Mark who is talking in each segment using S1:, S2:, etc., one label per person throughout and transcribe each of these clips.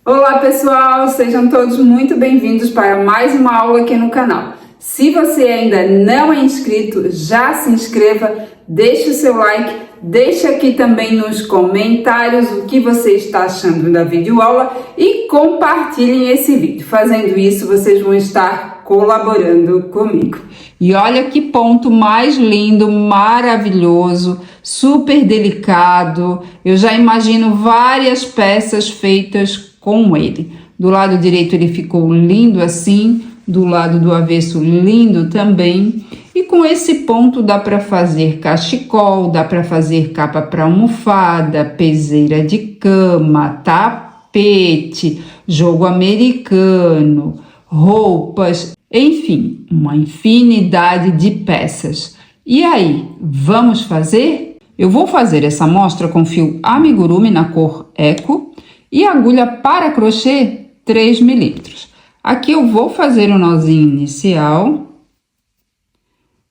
S1: Olá pessoal, sejam todos muito bem-vindos para mais uma aula aqui no canal. Se você ainda não é inscrito, já se inscreva, deixe o seu like, deixe aqui também nos comentários o que você está achando da videoaula e compartilhem esse vídeo. Fazendo isso, vocês vão estar colaborando comigo. E olha que ponto mais lindo, maravilhoso, super delicado. Eu já imagino várias peças feitas com ele. Do lado direito ele ficou lindo assim, do lado do avesso lindo também. E com esse ponto dá para fazer cachecol, dá para fazer capa para almofada, peseira de cama, tapete, jogo americano, roupas, enfim, uma infinidade de peças. E aí, vamos fazer? Eu vou fazer essa amostra com fio amigurumi na cor Eco e agulha para crochê 3 milímetros. Aqui eu vou fazer o nozinho inicial.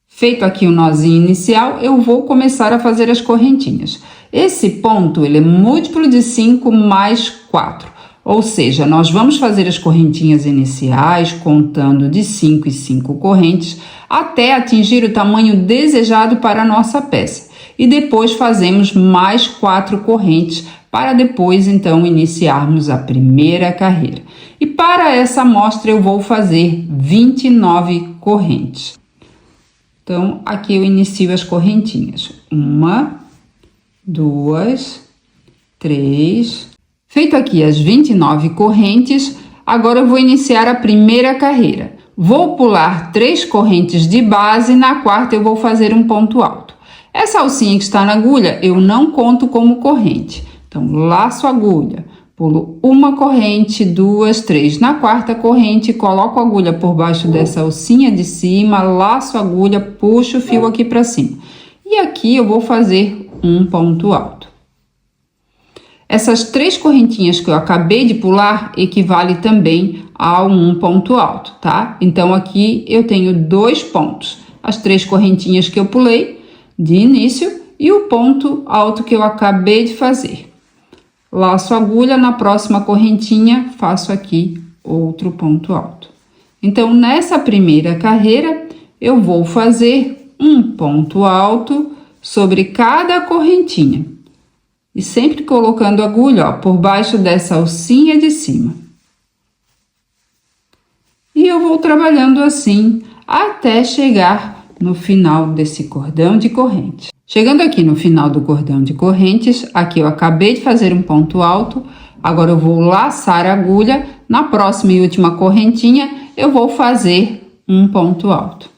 S1: Feito aqui o nozinho inicial, eu vou começar a fazer as correntinhas. Esse ponto, ele é múltiplo de 5 mais 4. Ou seja, nós vamos fazer as correntinhas iniciais, contando de 5 em 5 correntes, até atingir o tamanho desejado para a nossa peça. E depois fazemos mais 4 correntes, para depois, então, iniciarmos a primeira carreira. E para essa amostra, eu vou fazer 29 correntes. Então, aqui eu inicio as correntinhas. 1, 2, 3... Feito aqui as 29 correntes, agora eu vou iniciar a primeira carreira. Vou pular 3 correntes de base, na quarta eu vou fazer um ponto alto. Essa alcinha que está na agulha, eu não conto como corrente. Então, laço a agulha, pulo uma corrente, 2, 3. Na quarta corrente, coloco a agulha por baixo dessa alcinha de cima, laço a agulha, puxo o fio aqui para cima. E aqui eu vou fazer um ponto alto. Essas 3 correntinhas que eu acabei de pular equivale também a um ponto alto, tá? Então, aqui eu tenho 2 pontos. As 3 correntinhas que eu pulei de início e o ponto alto que eu acabei de fazer. Laço a agulha, na próxima correntinha, faço aqui outro ponto alto. Então, nessa primeira carreira, eu vou fazer um ponto alto sobre cada correntinha. E sempre colocando a agulha, ó, por baixo dessa alcinha de cima. E eu vou trabalhando assim até chegar no final desse cordão de corrente. Chegando aqui no final do cordão de correntes, aqui eu acabei de fazer um ponto alto. Agora eu vou laçar a agulha. Na próxima e última correntinha, eu vou fazer um ponto alto.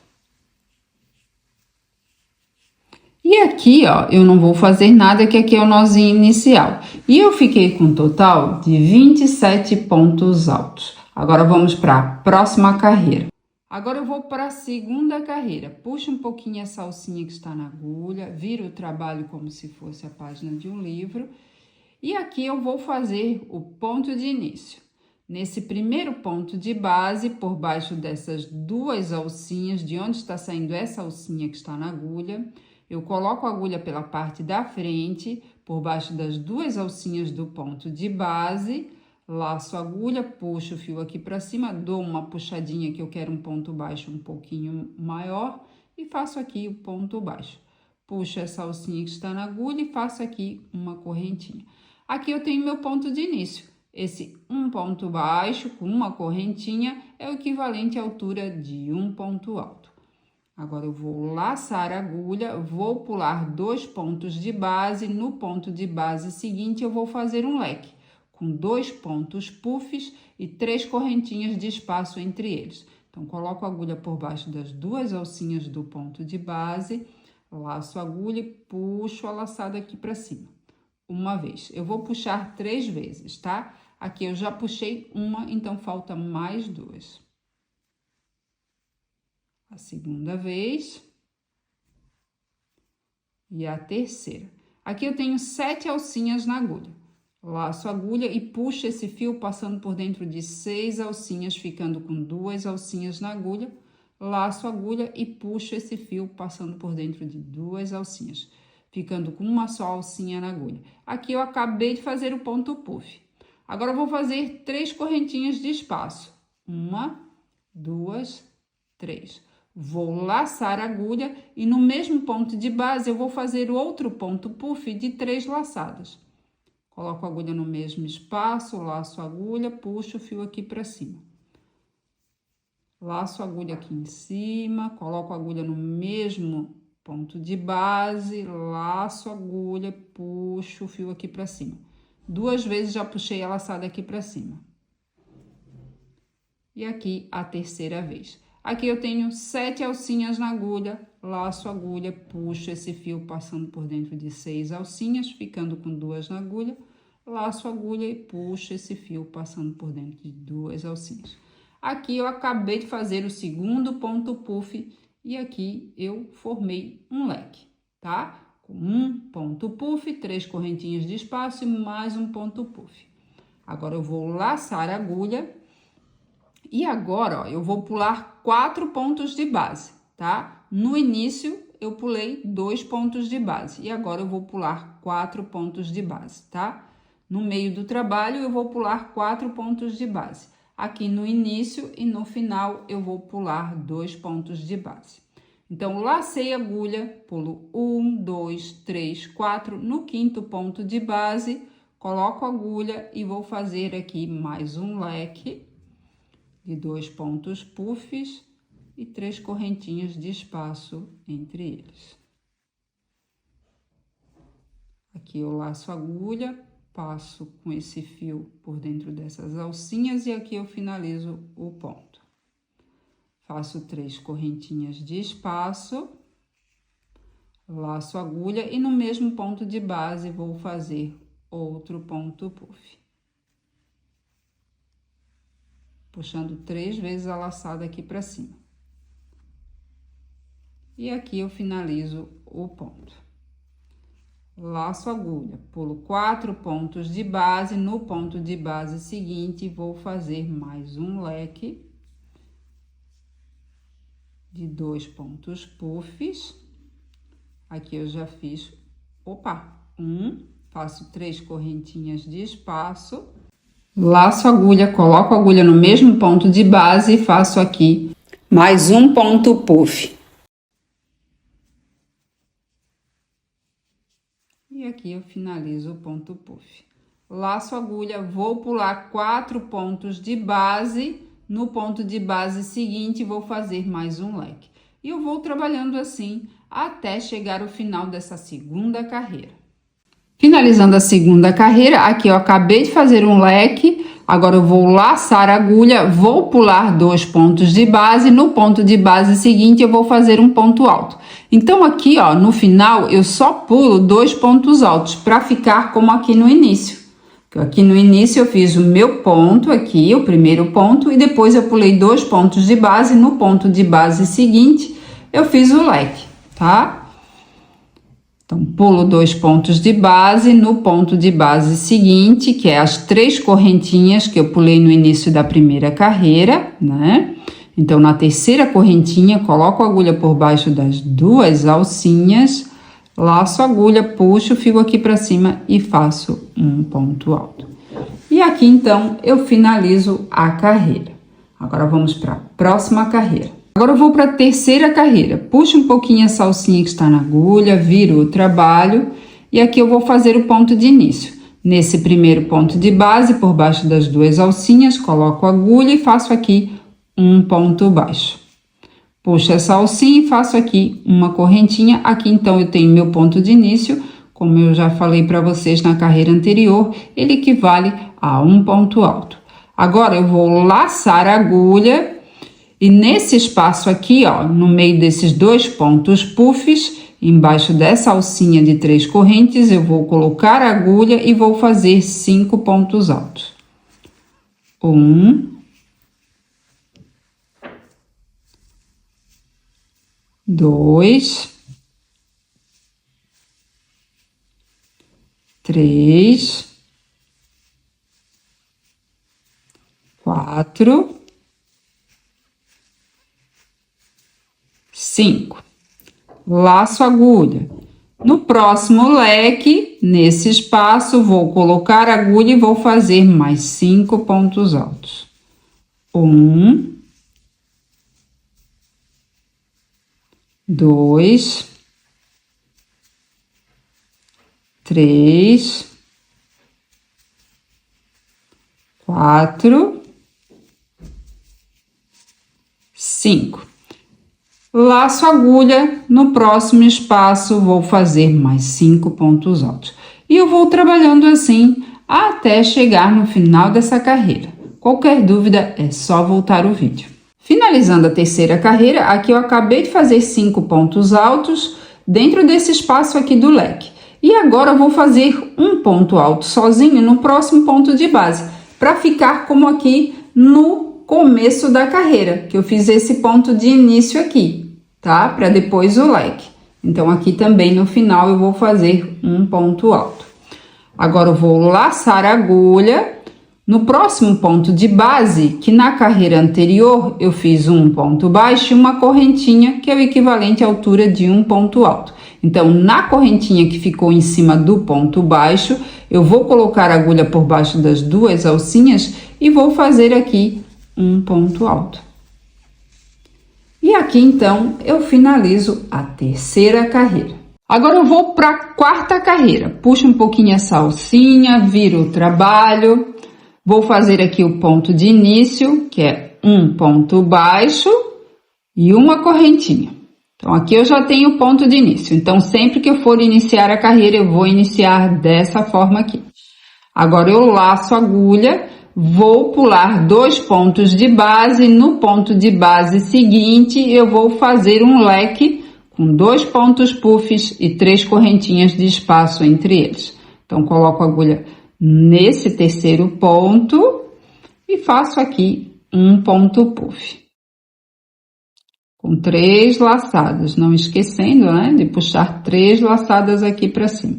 S1: E aqui, ó, eu não vou fazer nada, que aqui é o nozinho inicial. E eu fiquei com um total de 27 pontos altos. Agora, vamos para a próxima carreira. Agora, eu vou para a segunda carreira. Puxo um pouquinho essa alcinha que está na agulha, viro o trabalho como se fosse a página de um livro. E aqui eu vou fazer o ponto de início. Nesse primeiro ponto de base, por baixo dessas 2 alcinhas, de onde está saindo essa alcinha que está na agulha, eu coloco a agulha pela parte da frente, por baixo das 2 alcinhas do ponto de base, laço a agulha, puxo o fio aqui para cima, dou uma puxadinha que eu quero um ponto baixo um pouquinho maior e faço aqui o ponto baixo. Puxo essa alcinha que está na agulha e faço aqui uma correntinha. Aqui eu tenho meu ponto de início. Esse um ponto baixo com uma correntinha é o equivalente à altura de um ponto alto. Agora, eu vou laçar a agulha, vou pular 2 pontos de base. No ponto de base seguinte, eu vou fazer um leque, com 2 pontos puffs e 3 correntinhas de espaço entre eles. Então, coloco a agulha por baixo das 2 alcinhas do ponto de base, laço a agulha e puxo a laçada aqui para cima. Uma vez. Eu vou puxar 3 vezes, tá? Aqui eu já puxei uma, então falta mais 2. A segunda vez e a terceira. Aqui eu tenho 7 alcinhas na agulha. Laço a agulha e puxo esse fio passando por dentro de 6 alcinhas, ficando com 2 alcinhas na agulha. Laço a agulha e puxo esse fio passando por dentro de 2 alcinhas, ficando com uma só alcinha na agulha. Aqui eu acabei de fazer o ponto puff. Agora eu vou fazer 3 correntinhas de espaço. 1, 2, 3. Vou laçar a agulha e no mesmo ponto de base eu vou fazer outro ponto puff de 3 laçadas. Coloco a agulha no mesmo espaço, laço a agulha, puxo o fio aqui para cima. Laço a agulha aqui em cima, coloco a agulha no mesmo ponto de base, laço a agulha, puxo o fio aqui para cima. 2 vezes já puxei a laçada aqui para cima. E aqui a terceira vez. Aqui eu tenho 7 alcinhas na agulha, laço a agulha, puxo esse fio passando por dentro de 6 alcinhas, ficando com 2 na agulha, laço a agulha e puxo esse fio passando por dentro de 2 alcinhas. Aqui eu acabei de fazer o segundo ponto puff e aqui eu formei um leque, tá? Com um ponto puff, 3 correntinhas de espaço e mais um ponto puff. Agora eu vou laçar a agulha e agora, ó, eu vou pular 4 pontos de base, tá? No início eu pulei 2 pontos de base e agora eu vou pular 4 pontos de base, tá? No meio do trabalho eu vou pular 4 pontos de base. Aqui no início e no final eu vou pular 2 pontos de base. Então, lacei a agulha, pulo 1, 2, 3, 4. No quinto ponto de base, coloco a agulha e vou fazer aqui mais um leque de 2 pontos puffs e 3 correntinhas de espaço entre eles. Aqui eu laço a agulha, passo com esse fio por dentro dessas alcinhas e aqui eu finalizo o ponto. Faço 3 correntinhas de espaço, laço a agulha e no mesmo ponto de base vou fazer outro ponto puff. Puxando 3 vezes a laçada aqui para cima. E aqui eu finalizo o ponto. Laço a agulha, pulo 4 pontos de base, no ponto de base seguinte, vou fazer mais um leque de 2 pontos puffs. Aqui eu já fiz, faço 3 correntinhas de espaço, laço a agulha, coloco a agulha no mesmo ponto de base e faço aqui mais um ponto puff. E aqui eu finalizo o ponto puff. Laço a agulha, vou pular 4 pontos de base, no ponto de base seguinte vou fazer mais um leque. E eu vou trabalhando assim até chegar ao final dessa segunda carreira. Finalizando a segunda carreira, aqui eu acabei de fazer um leque, agora eu vou laçar a agulha, vou pular 2 pontos de base, no ponto de base seguinte eu vou fazer um ponto alto. Então, aqui, ó, no final, eu só pulo 2 pontos altos, para ficar como aqui no início. Aqui no início eu fiz o meu ponto aqui, o primeiro ponto, e depois eu pulei 2 pontos de base, no ponto de base seguinte, eu fiz o leque, tá? Então, pulo 2 pontos de base, no ponto de base seguinte, que é as 3 correntinhas que eu pulei no início da primeira carreira, né? Então, na terceira correntinha, coloco a agulha por baixo das 2 alcinhas, laço a agulha, puxo o fio aqui para cima e faço um ponto alto. E aqui, então, eu finalizo a carreira. Agora, vamos para a próxima carreira. Agora, eu vou para a terceira carreira. Puxo um pouquinho essa alcinha que está na agulha, viro o trabalho e aqui eu vou fazer o ponto de início. Nesse primeiro ponto de base, por baixo das 2 alcinhas, coloco a agulha e faço aqui um ponto baixo. Puxo essa alcinha e faço aqui uma correntinha. Aqui, então, eu tenho meu ponto de início. Como eu já falei para vocês na carreira anterior, ele equivale a um ponto alto. Agora, eu vou laçar a agulha e nesse espaço aqui, ó, no meio desses 2 pontos puffs, embaixo dessa alcinha de 3 correntes, eu vou colocar a agulha e vou fazer 5 pontos altos. 1, 2, 3, 4, 5. Laço a agulha. No próximo leque, nesse espaço, vou colocar a agulha e vou fazer mais 5 pontos altos. 1, 2, 3, 4, 5. Laço a agulha, no próximo espaço vou fazer mais 5 pontos altos. E eu vou trabalhando assim até chegar no final dessa carreira. Qualquer dúvida é só voltar o vídeo. Finalizando a terceira carreira, aqui eu acabei de fazer 5 pontos altos dentro desse espaço aqui do leque. E agora eu vou fazer um ponto alto sozinho no próximo ponto de base, para ficar como aqui no começo da carreira, que eu fiz esse ponto de início aqui, tá? Para depois o leque. Então, aqui também no final eu vou fazer um ponto alto. Agora eu vou laçar a agulha no próximo ponto de base, que na carreira anterior eu fiz um ponto baixo e uma correntinha, que é o equivalente à altura de um ponto alto. Então, na correntinha que ficou em cima do ponto baixo, eu vou colocar a agulha por baixo das duas alcinhas e vou fazer aqui um ponto alto. E aqui, então, eu finalizo a terceira carreira. Agora eu vou para a quarta carreira. Puxo um pouquinho essa alcinha, viro o trabalho. Vou fazer aqui o ponto de início, que é um ponto baixo e uma correntinha. Então, aqui eu já tenho o ponto de início. Então, sempre que eu for iniciar a carreira, eu vou iniciar dessa forma aqui. Agora, eu laço a agulha, vou pular 2 pontos de base. No ponto de base seguinte, eu vou fazer um leque com 2 pontos puffs e 3 correntinhas de espaço entre eles. Então, coloco a agulha nesse terceiro ponto e faço aqui um ponto puff. Com 3 laçadas, não esquecendo, né, de puxar 3 laçadas aqui para cima.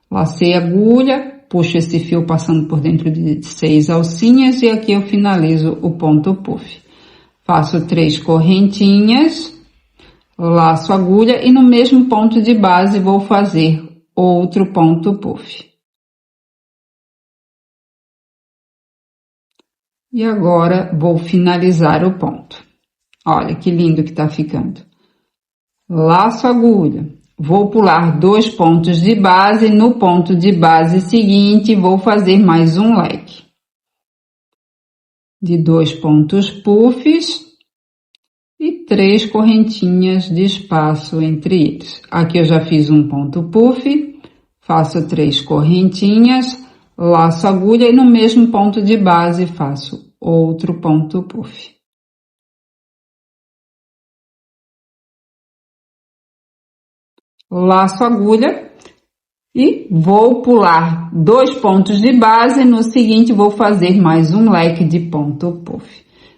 S1: Lacei a agulha, puxo esse fio passando por dentro de 6 alcinhas e aqui eu finalizo o ponto puff. Faço 3 correntinhas, laço a agulha e no mesmo ponto de base vou fazer outro ponto puff. E agora vou finalizar o ponto. Olha que lindo que tá ficando. Laço a agulha. Vou pular 2 pontos de base. No ponto de base seguinte, vou fazer mais um leque. De 2 pontos puffs e 3 correntinhas de espaço entre eles. Aqui eu já fiz um ponto puff. Faço 3 correntinhas. Laço a agulha e no mesmo ponto de base faço outro ponto puff. Laço a agulha e vou pular 2 pontos de base, no seguinte vou fazer mais um leque de ponto puff.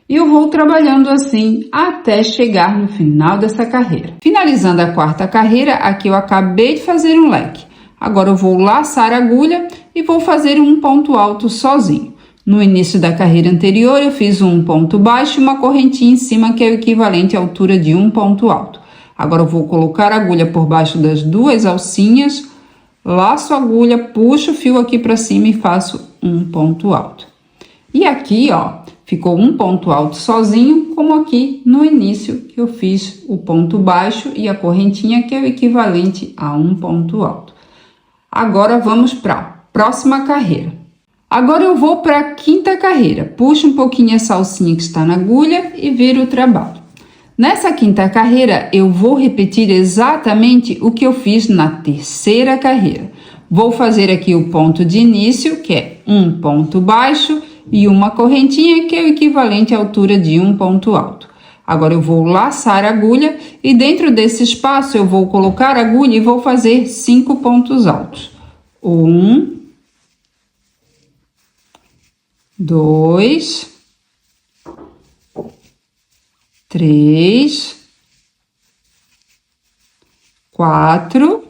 S1: E eu vou trabalhando assim até chegar no final dessa carreira. Finalizando a quarta carreira, aqui eu acabei de fazer um leque. Agora eu vou laçar a agulha e vou fazer um ponto alto sozinho. No início da carreira anterior eu fiz um ponto baixo e uma correntinha em cima, que é o equivalente à altura de um ponto alto. Agora eu vou colocar a agulha por baixo das duas alcinhas, laço a agulha, puxo o fio aqui para cima e faço um ponto alto. E aqui, ó, ficou um ponto alto sozinho, como aqui no início que eu fiz o ponto baixo e a correntinha, que é o equivalente a um ponto alto. Agora vamos para a próxima carreira. Agora eu vou para a quinta carreira. Puxo um pouquinho essa alcinha que está na agulha e viro o trabalho. Nessa quinta carreira, eu vou repetir exatamente o que eu fiz na terceira carreira. Vou fazer aqui o ponto de início, que é um ponto baixo e uma correntinha, que é o equivalente à altura de um ponto alto. Agora eu vou laçar a agulha e dentro desse espaço eu vou colocar a agulha e vou fazer 5 pontos altos. 1, 2, 3, 4,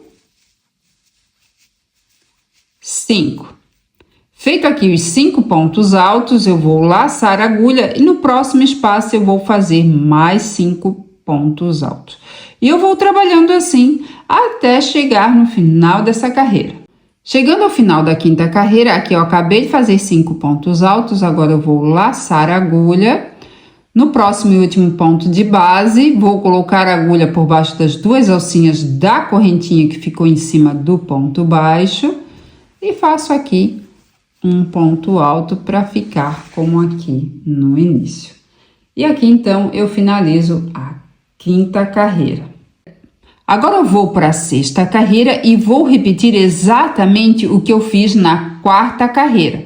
S1: 5. Feito aqui os 5 pontos altos, eu vou laçar a agulha e no próximo espaço eu vou fazer mais 5 pontos altos. E eu vou trabalhando assim até chegar no final dessa carreira. Chegando ao final da quinta carreira, aqui eu acabei de fazer 5 pontos altos, agora eu vou laçar a agulha. No próximo e último ponto de base, vou colocar a agulha por baixo das 2 alcinhas da correntinha que ficou em cima do ponto baixo e faço aqui um ponto alto para ficar como aqui no início. E aqui então eu finalizo a quinta carreira. Agora eu vou para a sexta carreira e vou repetir exatamente o que eu fiz na quarta carreira,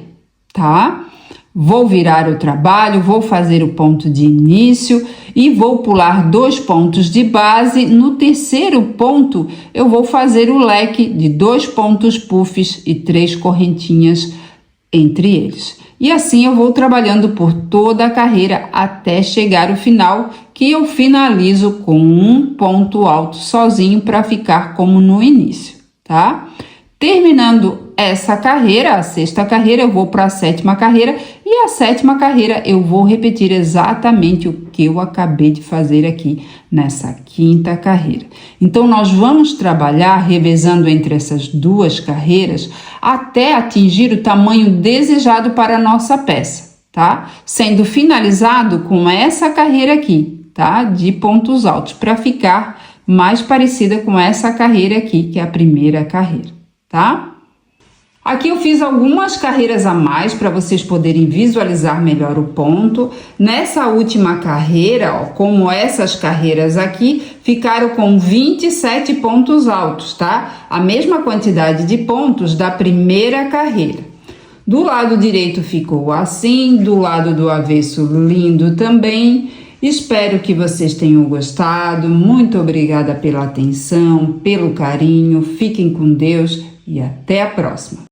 S1: tá? Vou virar o trabalho, vou fazer o ponto de início e vou pular 2 pontos de base. No terceiro ponto, eu vou fazer o leque de 2 pontos puffs e 3 correntinhas entre eles. E assim eu vou trabalhando por toda a carreira até chegar ao final, que eu finalizo com um ponto alto sozinho para ficar como no início, tá? Terminando essa carreira, a sexta carreira, eu vou para a sétima carreira e a sétima carreira eu vou repetir exatamente o que eu acabei de fazer aqui nessa quinta carreira. Então, nós vamos trabalhar revezando entre essas 2 carreiras até atingir o tamanho desejado para a nossa peça, tá? Sendo finalizado com essa carreira aqui, tá? De pontos altos, para ficar mais parecida com essa carreira aqui, que é a primeira carreira, tá? Aqui eu fiz algumas carreiras a mais para vocês poderem visualizar melhor o ponto. Nessa última carreira, ó, como essas carreiras aqui, ficaram com 27 pontos altos, tá? A mesma quantidade de pontos da primeira carreira. Do lado direito ficou assim, do lado do avesso lindo também. Espero que vocês tenham gostado. Muito obrigada pela atenção, pelo carinho. Fiquem com Deus e até a próxima.